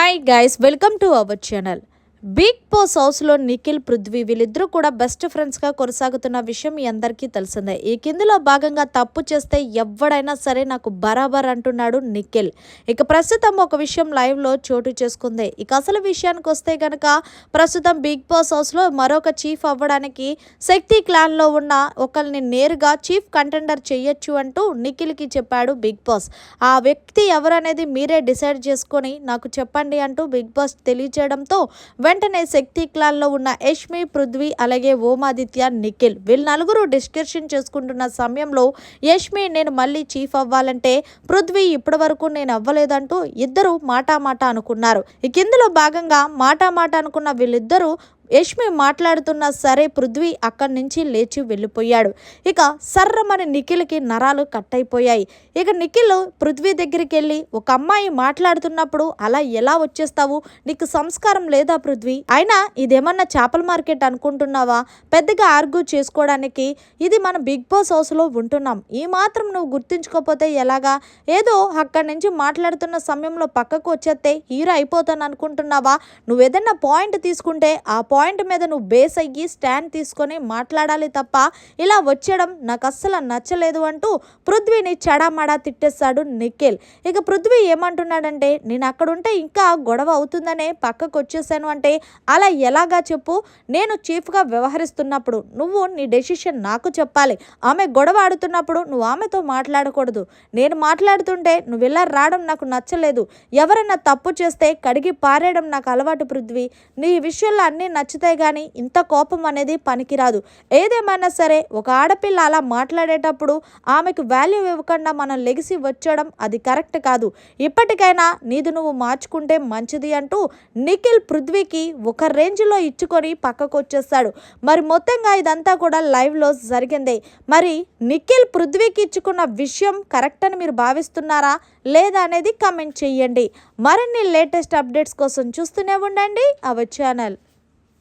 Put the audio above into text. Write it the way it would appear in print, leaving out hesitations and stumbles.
Hi guys, welcome to our channel. Bigg Boss హౌస్లో నిఖిల్, పృథ్వీ వీళ్ళిద్దరూ కూడా బెస్ట్ ఫ్రెండ్స్గా కొనసాగుతున్న విషయం మీ అందరికీ తెలిసిందే. ఈ కిందలో భాగంగా తప్పు చేస్తే ఎవడైనా సరే నాకు బరాబర్ అంటున్నాడు నిఖిల్. ఇక ప్రస్తుతం ఒక విషయం లైవ్లో చోటు చేసుకుంది. ఇక అసలు విషయానికి వస్తే కనుక ప్రస్తుతం బిగ్ బాస్ హౌస్లో మరొక చీఫ్ అవ్వడానికి శక్తి క్లాన్లో ఉన్న ఒకరిని నేరుగా చీఫ్ కంటెండర్ చేయొచ్చు అంటూ నిఖిల్కి చెప్పాడు బిగ్ బాస్. ఆ వ్యక్తి ఎవరనేది మీరే డిసైడ్ చేసుకొని నాకు చెప్పండి అంటూ బిగ్ బాస్ తెలియజేయడంతో వెంటనే శక్తి క్లాన్లో ఉన్న యష్మి, పృథ్వీ అలాగే ఓమాదిత్య, నిఖిల్ వీళ్ళు నలుగురు డిస్కషన్ చేసుకుంటున్న సమయంలో యష్మి నేను మళ్ళీ చీఫ్ అవ్వాలంటే పృథ్వీ ఇప్పటి వరకు నేను అవ్వలేదంటూ ఇద్దరు మాట అనుకున్నారు. ఇక ఇందులో భాగంగా మాట అనుకున్న వీళ్ళిద్దరూ యష్మి మాట్లాడుతున్నా సరే పృథ్వీ అక్కడి నుంచి లేచి వెళ్ళిపోయాడు. ఇక సర్రమని నిఖిల్కి నరాలు కట్ అయిపోయాయి. ఇక నిఖిల్ పృథ్వీ దగ్గరికి వెళ్ళి ఒక అమ్మాయి మాట్లాడుతున్నప్పుడు అలా ఎలా వచ్చేస్తావు, నీకు సంస్కారం లేదా పృథ్వీ, అయినా ఇదేమన్నా చేపల మార్కెట్ అనుకుంటున్నావా, పెద్దగా ఆర్గ్యూ చేసుకోవడానికి ఇది మన బిగ్ బాస్ హౌస్లో ఉంటున్నాం, ఈ మాత్రం నువ్వు గుర్తించుకోకపోతే ఎలాగా, ఏదో అక్కడి నుంచి మాట్లాడుతున్న సమయంలో పక్కకు వచ్చేస్తే హీరో అయిపోతాను అనుకుంటున్నావా, నువ్వేదన్నా పాయింట్ తీసుకుంటే ఆ పాయింట్ మీద నువ్వు బేస్ అయ్యి స్టాండ్ తీసుకొని మాట్లాడాలి తప్ప ఇలా వచ్చేయడం నాకు అస్సలు నచ్చలేదు అంటూ పృథ్వీని చెడామడా తిట్టేశాడు నిఖిల్. ఇక పృథ్వీ ఏమంటున్నాడంటే నేను అక్కడుంటే ఇంకా గొడవ అవుతుందనే పక్కకు వచ్చేసాను అంటే అలా ఎలాగా చెప్పు, నేను చీఫ్గా వ్యవహరిస్తున్నప్పుడు నువ్వు నీ డెసిషన్ నాకు చెప్పాలి, ఆమె గొడవ ఆడుతున్నప్పుడు నువ్వు ఆమెతో మాట్లాడకూడదు, నేను మాట్లాడుతుంటే నువ్వు ఇలా రావడం నాకు నచ్చలేదు, ఎవరైనా తప్పు చేస్తే కడిగి పారేయడం నాకు అలవాటు పృథ్వీ, నీ విషయంలో అన్నీ నచ్చుతాయి కానీ ఇంత కోపం అనేది పనికిరాదు, ఏదేమైనా సరే ఒక ఆడపిల్ల అలా మాట్లాడేటప్పుడు ఆమెకు వాల్యూ ఇవ్వకుండా మనం లెగిసి వచ్చడం అది కరెక్ట్ కాదు, ఇప్పటికైనా నీది నువ్వు మార్చుకుంటే మంచిది అంటూ నిఖిల్ పృథ్వీకి ఒక రేంజ్లో ఇచ్చుకొని పక్కకు వచ్చేస్తాడు. మరి మొత్తంగా ఇదంతా కూడా లైవ్లో జరిగింది. మరి నిఖిల్ పృథ్వీకి ఇచ్చుకున్న విషయం కరెక్ట్ అని మీరు భావిస్తున్నారా లేదా అనేది కామెంట్ చేయండి. మరిన్ని లేటెస్ట్ అప్డేట్స్ కోసం చూస్తూనే ఉండండి అవర్ ఛానల్.